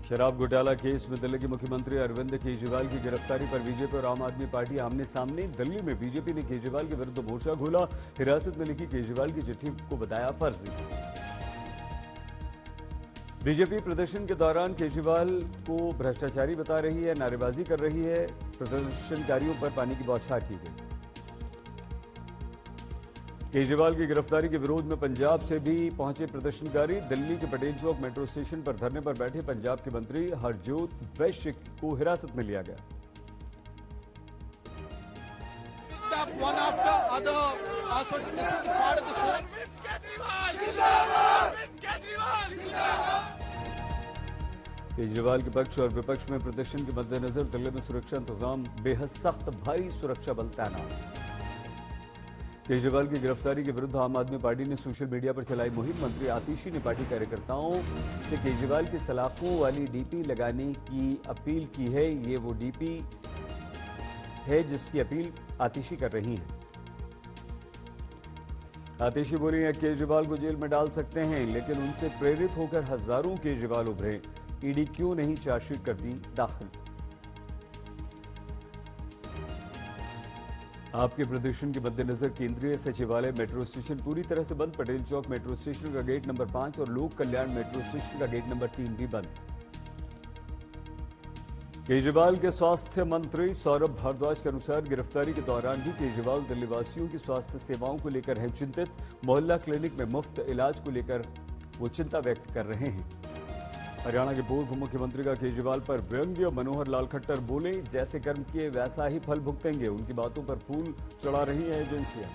शराब घोटाला केस में दिल्ली के मुख्यमंत्री अरविंद केजरीवाल की गिरफ्तारी पर बीजेपी और आम आदमी पार्टी आमने सामने। दिल्ली में बीजेपी ने केजरीवाल के विरुद्ध मोर्चा खोला। हिरासत में लिखी केजरीवाल की चिट्ठी को बताया फर्जी। बीजेपी प्रदर्शन के दौरान केजरीवाल को भ्रष्टाचारी बता रही है, नारेबाजी कर रही है। प्रदर्शनकारियों पर पानी की बौछार की गई। केजरीवाल की गिरफ्तारी के विरोध में पंजाब से भी पहुंचे प्रदर्शनकारी। दिल्ली के पटेल चौक मेट्रो स्टेशन पर धरने पर बैठे पंजाब के मंत्री हरजोत वैश्य को हिरासत में लिया गया। केजरीवाल के पक्ष और विपक्ष में प्रदर्शन के मद्देनजर दिल्ली में सुरक्षा इंतजाम बेहद सख्त, भारी सुरक्षा बल तैनात। केजरीवाल की गिरफ्तारी के विरुद्ध आम आदमी पार्टी ने सोशल मीडिया पर चलाई मुहिम। मंत्री आतिशी ने पार्टी कार्यकर्ताओं से केजरीवाल की सलाखों वाली डीपी लगाने की अपील की है। ये वो डीपी है जिसकी अपील आतिशी कर रही हैं। आतिशी बोली है, केजरीवाल को जेल में डाल सकते हैं, लेकिन उनसे प्रेरित होकर हजारों केजरीवाल उभरे। ईडी क्यों नहीं चार्जशीट करती दाखिल? आपके प्रदर्शन के मद्देनजर केंद्रीय सचिवालय मेट्रो स्टेशन पूरी तरह से बंद। पटेल चौक मेट्रो स्टेशन का गेट नंबर 5 और लोक कल्याण मेट्रो स्टेशन का गेट नंबर 3 भी बंद। केजरीवाल के स्वास्थ्य मंत्री सौरभ भारद्वाज के अनुसार गिरफ्तारी के दौरान भी केजरीवाल दिल्ली वासियों की स्वास्थ्य सेवाओं को लेकर हैं चिंतित। मोहल्ला क्लिनिक में मुफ्त इलाज को लेकर वो चिंता व्यक्त कर रहे हैं। हरियाणा के पूर्व मुख्यमंत्री का केजरीवाल पर व्यंग्य। मनोहर लाल खट्टर बोले, जैसे कर्म किए वैसा ही फल भुगतेंगे। उनकी बातों पर फूल चढ़ा रही है एजेंसियां।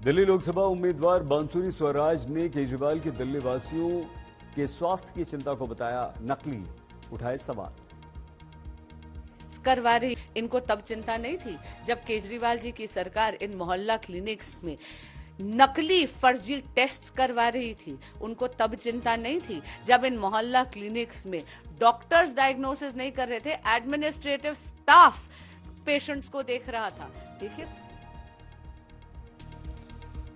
दिल्ली लोकसभा उम्मीदवार बांसुरी स्वराज ने केजरीवाल के दिल्ली वासियों के स्वास्थ्य की चिंता को बताया नकली। उठाए सवाल। करवा रही, इनको तब चिंता नहीं थी जब केजरीवाल जी की सरकार इन मोहल्ला क्लिनिक्स में नकली फर्जी टेस्ट्स करवा रही थी। उनको तब चिंता नहीं थी जब इन मोहल्ला क्लिनिक्स में डॉक्टर्स डायग्नोसिस नहीं कर रहे थे, एडमिनिस्ट्रेटिव स्टाफ पेशेंट्स को देख रहा था। देखिए,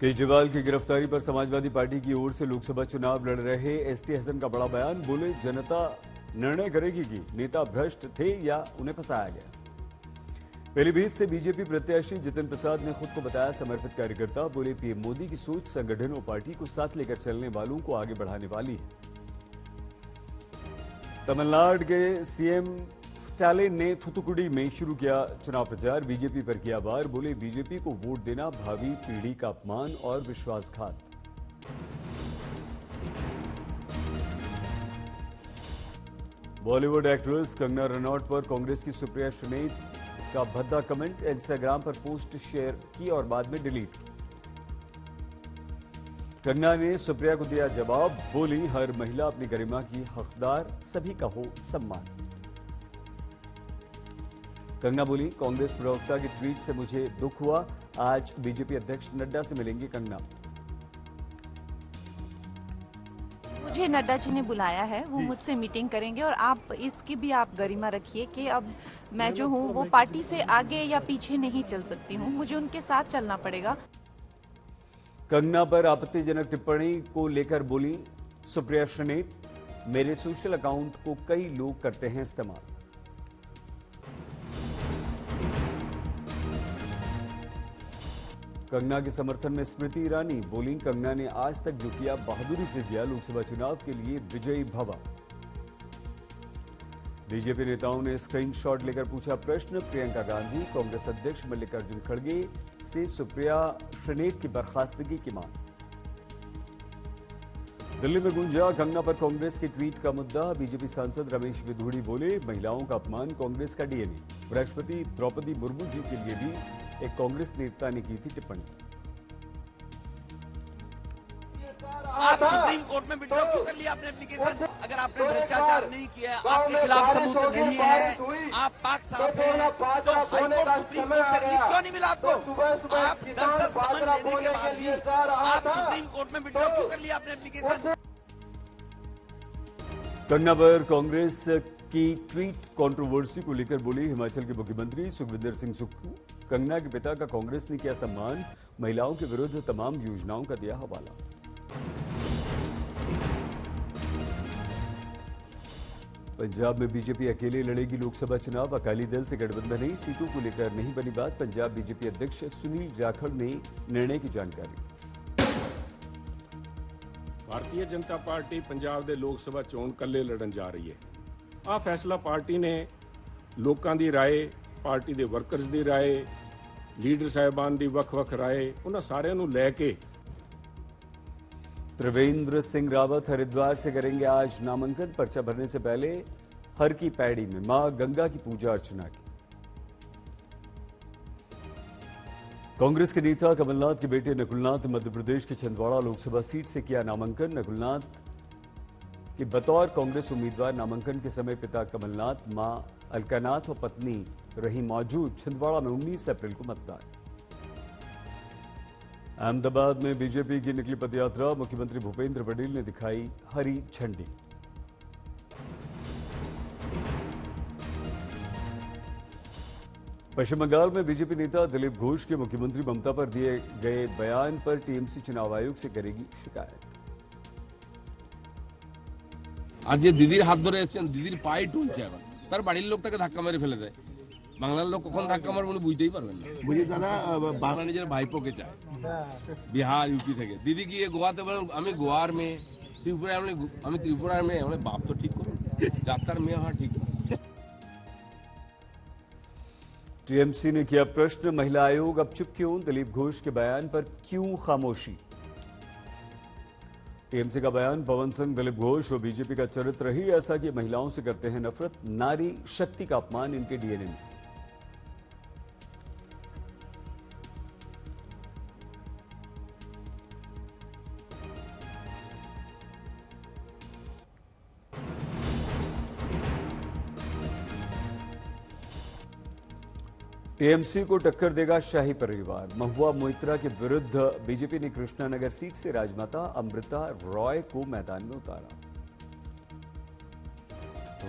केजरीवाल की गिरफ्तारी पर समाजवादी पार्टी की ओर से लोकसभा चुनाव लड़ रहे एसटी हसन का बड़ा बयान। बोले, जनता निर्णय करेगी कि नेता भ्रष्ट थे या उन्हें फंसाया गया। पीलीभीत से बीजेपी प्रत्याशी जितिन प्रसाद ने खुद को बताया समर्पित कार्यकर्ता। बोले, पीएम मोदी की सोच संगठन और पार्टी को साथ लेकर चलने वालों को आगे बढ़ाने वाली है। तमिलनाडु के सीएम स्टालिन ने थुथुकुडी में शुरू किया चुनाव प्रचार। बीजेपी पर किया वार। बोले, बीजेपी को वोट देना भावी पीढ़ी का अपमान और विश्वासघात। बॉलीवुड एक्ट्रेस कंगना रनौत पर कांग्रेस की सुप्रिया श्रीनेत का भद्दा कमेंट। इंस्टाग्राम पर पोस्ट शेयर की और बाद में डिलीट। कंगना ने सुप्रिया को दिया जवाब। बोली, हर महिला अपनी गरिमा की हकदार, सभी का हो सम्मान। कंगना बोली, कांग्रेस प्रवक्ता की ट्वीट से मुझे दुख हुआ। आज बीजेपी अध्यक्ष नड्डा से मिलेंगी कंगना। मुझे नड्डा जी ने बुलाया है, वो मुझसे मीटिंग करेंगे और आप इसकी भी आप गरिमा रखिए कि अब मैं जो हूँ वो पार्टी से आगे या पीछे नहीं चल सकती हूँ, मुझे उनके साथ चलना पड़ेगा। कंगना पर आपत्तिजनक टिप्पणी को लेकर बोली सुप्रिया श्रीनेत, मेरे सोशल अकाउंट को कई लोग करते हैं इस्तेमाल। कंगना के समर्थन में स्मृति ईरानी बोली, कंगना ने आज तक जो किया बहादुरी से किया। लोकसभा चुनाव के लिए विजयी भवा। बीजेपी नेताओं ने स्क्रीनशॉट लेकर पूछा प्रश्न। प्रियंका गांधी कांग्रेस अध्यक्ष मल्लिकार्जुन खड़गे से सुप्रिया श्रीनेत की बर्खास्तगी की मांग। दिल्ली में गूंजा कंगना पर कांग्रेस के ट्वीट का मुद्दा। बीजेपी सांसद रमेश विधूड़ी बोले, महिलाओं का अपमान कांग्रेस का डीएनए। राष्ट्रपति द्रौपदी मुर्मू जी के लिए भी एक कांग्रेस नेता ने की थी टिप्पणी। आप सुप्रीम कोर्ट में विड्रॉ क्यों कर लिया आपने एप्लीकेशन? अगर आपने भ्रष्टाचार नहीं किया, आपके खिलाफ सबूत नहीं है, आप पाक साफ हैं, तो हाईकोर्ट सुप्रीम कोर्ट से रिलीफ क्यों नहीं मिला आपको? आप 10-10 समन लेने के बाद भी आप सुप्रीम कोर्ट में विड्रॉ क्यों कर लिया आपने एप्लीकेशन? कंगना पर कांग्रेस की ट्वीट कंट्रोवर्सी को लेकर बोली हिमाचल के मुख्यमंत्री सुखविंदर सिंह सुक्खू। कंगना के पिता का कांग्रेस ने किया सम्मान, महिलाओं के विरुद्ध तमाम योजनाओं का दिया हवाला। पंजाब में बीजेपी अकेले लड़ेगी लोकसभा चुनाव, अकाली दल से गठबंधन नहीं, सीटों को लेकर नहीं बनी बात। पंजाब बीजेपी अध्यक्ष सुनील जाखड़ ने निर्णय की जानकारी। ਭਾਰਤੀ ਜਨਤਾ ਪਾਰਟੀ ਪੰਜਾਬ ਦੇ ਲੋਕ ਸਭਾ ਚੋਣ ਕੱਲੇ ਲੜਨ ਜਾ ਰਹੀ ਹੈ। ਆਹ ਫੈਸਲਾ ਪਾਰਟੀ ਨੇ ਲੋਕਾਂ ਦੀ ਰਾਏ, ਪਾਰਟੀ ਦੇ ਵਰਕਰਸ ਦੀ ਰਾਏ, ਲੀਡਰ ਸਾਹਿਬਾਨ ਦੀ ਵੱਖ-ਵੱਖ ਰਾਏ, ਉਹਨਾਂ ਸਾਰਿਆਂ ਨੂੰ ਲੈ ਕੇ त्रिवेंद्र सिंह रावत हरिद्वार से करेंगे आज नामांकन। पर्चा भरने से पहले हर की पैड़ी में मां गंगा की पूजा अर्चना की। कांग्रेस के नेता कमलनाथ के बेटे नकुलनाथ मध्य प्रदेश के छिंदवाड़ा लोकसभा सीट से किया नामांकन। नकुलनाथ के बतौर कांग्रेस उम्मीदवार नामांकन के समय पिता कमलनाथ, मां अलकानाथ और पत्नी रही मौजूद। छिंदवाड़ा में 19 अप्रैल को मतदान। अहमदाबाद में बीजेपी की निकली पदयात्रा, मुख्यमंत्री भूपेंद्र पटेल ने दिखाई हरी झंडी। पश्चिम बंगाल में बीजेपी नेता दिलीप घोष के मुख्यमंत्री ममता पर दिए गए बयान पर टीएमसी चुनाव आयोग से करेगी शिकायत। আর যে দিদির হাত ধরে এসেছেন, দিদির পায়ে টুলছে, এখন তার বাড়ির লোক তাকে ধাক্কা মেরে ফেলে দেয়। বাংলার লোক কখন ধাক্কা মারবে উনি বুঝতেই পারবেন না। বুঝি তারা বাংলা নিজের ভাইপোকে চায়, বিহার ইউপি থেকে। দিদি গিয়ে গোয়াতে বলেন আমি গোয়ার মেয়ে, ত্রিপুরায় আমি ত্রিপুরার মেয়ে। মানে বাপ তো ঠিক করুন, যাত্রার মেয়ে হওয়া ঠিক। टीएमसी ने किया प्रश्न, महिला आयोग अब चुप क्यों? दिलीप घोष के बयान पर क्यों खामोशी? टीएमसी का बयान, पवन सिंह दिलीप घोष और बीजेपी का चरित्र ही ऐसा कि महिलाओं से करते हैं नफरत, नारी शक्ति का अपमान इनके डीएनए में। टीएमसी को टक्कर देगा शाही परिवार। महुआ मोइत्रा के विरुद्ध बीजेपी ने कृष्णानगर सीट से राजमाता अमृता रॉय को मैदान में उतारा।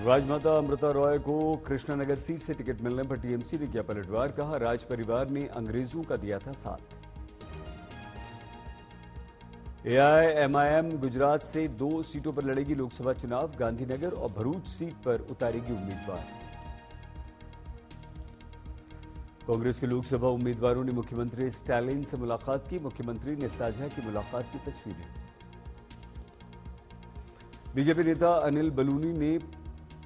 राजमाता अमृता रॉय को कृष्णानगर सीट से टिकट मिलने पर टीएमसी ने किया पलटवार, कहा राज परिवार ने अंग्रेजों का दिया था साथ। एआईएमआईएम गुजरात से 2 सीटों पर लड़ेगी लोकसभा चुनाव, गांधीनगर और भरूच सीट पर उतारेगी उम्मीदवार। कांग्रेस के लोकसभा उम्मीदवारों ने मुख्यमंत्री स्टालिन से मुलाकात की, मुख्यमंत्री ने साझा की मुलाकात की तस्वीरें। बीजेपी नेता अनिल बलूनी ने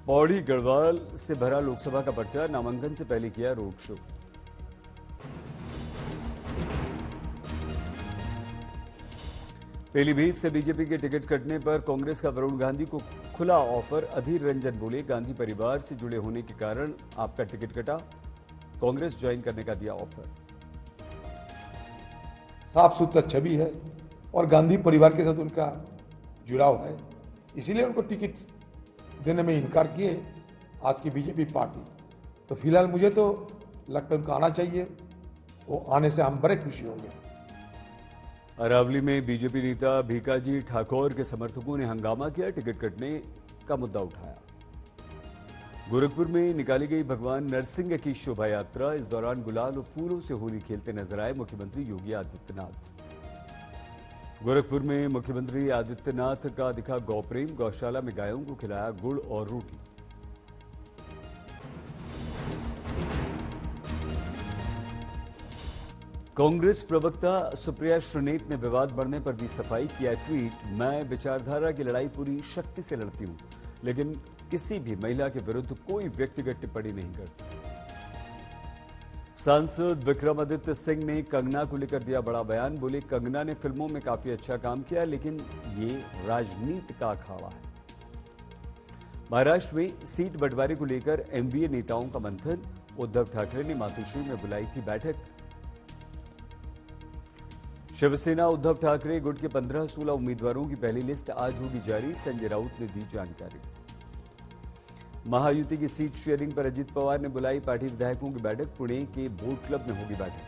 पौड़ी गढ़वाल से भरा लोकसभा का पर्चा, नामांकन से पहले किया रोड शो। पीलीभीत से बीजेपी के टिकट कटने पर कांग्रेस का वरुण गांधी को खुला ऑफर। अधीर रंजन बोले, गांधी परिवार से जुड़े होने के कारण आपका टिकट कटा, कांग्रेस ज्वाइन करने का दिया ऑफर। साफ सुथरा छवि है और गांधी परिवार के साथ उनका जुड़ाव है, इसीलिए उनको टिकट देने में इनकार किए आज की बीजेपी पार्टी। तो फिलहाल मुझे तो लगता है उनको आना चाहिए, वो आने से हम बड़े खुशी होंगे। अरावली में बीजेपी नेता भीकाजी ठाकुर के समर्थकों ने हंगामा किया, टिकट कटने का मुद्दा उठाया। गोरखपुर में निकाली गई भगवान नरसिंह की शोभा यात्रा, इस दौरान गुलाल और फूलों से होली खेलते नजर आए मुख्यमंत्री योगी आदित्यनाथ। गोरखपुर में मुख्यमंत्री आदित्यनाथ का दिखा गौ प्रेम, गौशाला में गायों को खिलाया गुड़ और रोटी। कांग्रेस प्रवक्ता सुप्रिया श्रीनेत ने विवाद बढ़ने पर दी सफाई, किया ट्वीट, मैं विचारधारा की लड़ाई पूरी शक्ति से लड़ती हूं, लेकिन किसी भी महिला के विरुद्ध कोई व्यक्तिगत टिप्पणी नहीं करती। सांसद विक्रमादित्य सिंह ने कंगना को लेकर दिया बड़ा बयान, बोले कंगना ने फिल्मों में काफी अच्छा काम किया, लेकिन ये राजनीति का अखाड़ा है। महाराष्ट्र में सीट बंटवारे को लेकर एमवीए नेताओं का मंथन, उद्धव ठाकरे ने मातोश्री में बुलाई थी बैठक। शिवसेना उद्धव ठाकरे गुट के 15-16 उम्मीदवारों की पहली लिस्ट आज होगी जारी, संजय राउत ने दी जानकारी। महायुति की सीट शेयरिंग पर अजित पवार ने बुलाई पार्टी विधायकों की बैठक, पुणे के बोट क्लब में होगी बैठक।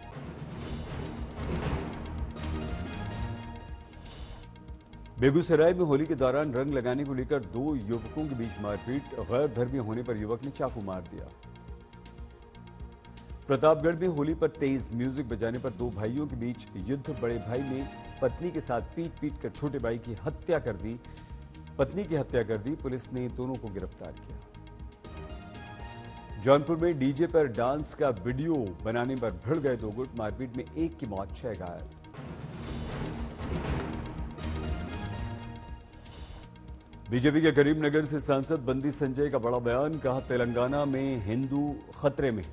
बेगूसराय में होली के दौरान रंग लगाने को लेकर 2 युवकों के बीच मारपीट, गैर धर्मी होने पर युवक ने चाकू मार दिया। प्रतापगढ़ में होली पर तेज म्यूजिक बजाने पर 2 भाइयों के बीच युद्ध, बड़े भाई ने पत्नी के साथ पीट कर छोटे भाई की हत्या कर दी। पत्नी की हत्या कर दी। पुलिस ने दोनों को गिरफ्तार किया। जौनपुर में डीजे पर डांस का वीडियो बनाने पर भिड़ गए दो गुट। मारपीट में एक की मौत, 6 घायल। बीजेपी के करीमनगर से सांसद बंदी संजय का बड़ा बयान। कहा, तेलंगाना में हिंदू खतरे में।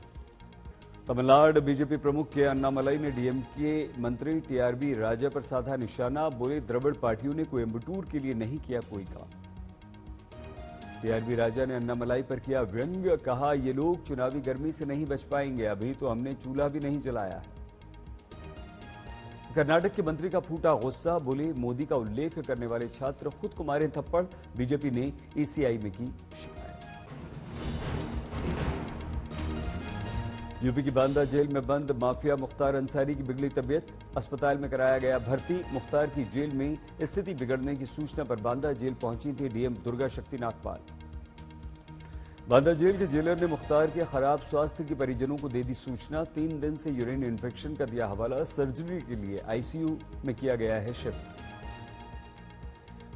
तमिलनाडु बीजेपी प्रमुख के अन्नामलाई ने डीएमके मंत्री टीआरबी राजा पर साधा निशाना। बोले, द्रविड़ पार्टियों ने कोयंबटूर के लिए नहीं किया कोई काम। टीआरबी राजा ने अन्नामलाई पर किया व्यंग्य। कहा, ये लोग चुनावी गर्मी से नहीं बच पाएंगे, अभी तो हमने चूल्हा भी नहीं जलाया है। कर्नाटक के मंत्री का फूटा गुस्सा। बोले, मोदी का उल्लेख करने वाले छात्र खुद को मारे थप्पड़। बीजेपी ने ईसीआई में की शिकायत। यूपी की बांदा जेल में बंद माफिया मुख्तार अंसारी की बिगड़ी तबीयत। अस्पताल में कराया गया भर्ती। मुख्तार की जेल में स्थिति बिगड़ने की सूचना पर बांदा जेल पहुंची थी डीएम दुर्गा शक्ति नागपाल। बांदा जेल के जेलर ने मुख्तार के खराब स्वास्थ्य की परिजनों को दे दी सूचना। 3 दिन से यूरिन इन्फेक्शन का दिया हवाला। सर्जरी के लिए आईसीयू में किया गया है शिफ्ट।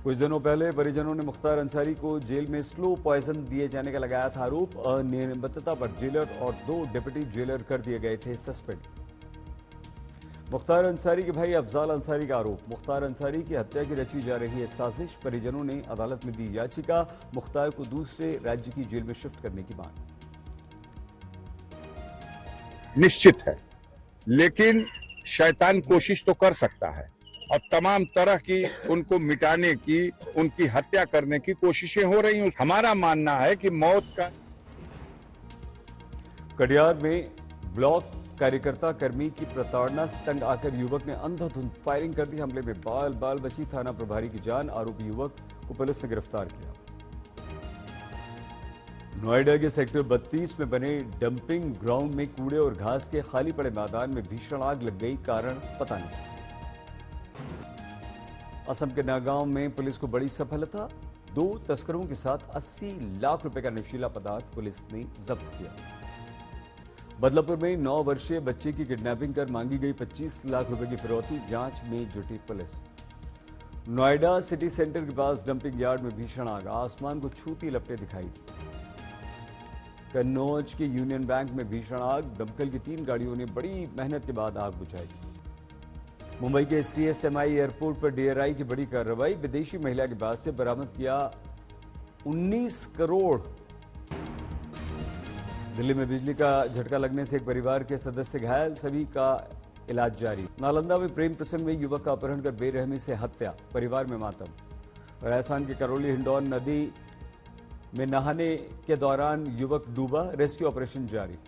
कुछ दिनों पहले परिजनों ने मुख्तार अंसारी को जेल में स्लो पॉइजन दिए जाने का लगाया था आरोप। अनियमितता पर जेलर और 2 डिप्टी जेलर कर दिए गए थे सस्पेंड। मुख्तार अंसारी के भाई अफजाल अंसारी का आरोप। मुख्तार अंसारी की हत्या की रची जा रही है साजिश। परिजनों ने अदालत में दी याचिका। मुख्तार को दूसरे राज्य की जेल में शिफ्ट करने की मांग। निश्चित है, लेकिन शैतान कोशिश तो कर सकता है और तमाम तरह की उनको मिटाने की, उनकी हत्या करने की कोशिशें हो रही हैं। हमारा मानना है कि मौत का। कटिहार में ब्लॉक कार्यकर्ता कर्मी की प्रताड़ना से तंग आकर युवक ने अंधाधुंध फायरिंग कर दी। हमले में बाल बाल बची थाना प्रभारी की जान। आरोपी युवक को पुलिस ने गिरफ्तार किया। नोएडा के सेक्टर 32 में बने डंपिंग ग्राउंड में कूड़े और घास के खाली पड़े मैदान में भीषण आग लग गई। कारण पता नहीं। असम के नागांव में पुलिस को बड़ी सफलता। 2 तस्करों के साथ 80 लाख रुपए का नशीला पदार्थ पुलिस ने जब्त किया। बदलापुर में 9 वर्षीय बच्चे की किडनैपिंग कर मांगी गई 25 लाख रुपए की फिरौती। जांच में जुटी पुलिस। नोएडा सिटी सेंटर के पास डंपिंग यार्ड में भीषण आग। आसमान को छूती लपटें दिखाई। कन्नौज के यूनियन बैंक में भीषण आग। दमकल की 3 गाड़ियों ने बड़ी मेहनत के बाद आग बुझाई। मुंबई के सीएसएमआई एयरपोर्ट पर डीआरआई की बड़ी कार्रवाई। विदेशी महिला के पास से बरामद किया 19 करोड़। दिल्ली में बिजली का झटका लगने से एक परिवार के सदस्य घायल। सभी का इलाज जारी। नालंदा में प्रेम प्रसंग में युवक का अपहरण कर बेरहमी से हत्या। परिवार में मातम। राजस्थान के करौली हिंडौन नदी में नहाने के दौरान युवक डूबा। रेस्क्यू ऑपरेशन जारी।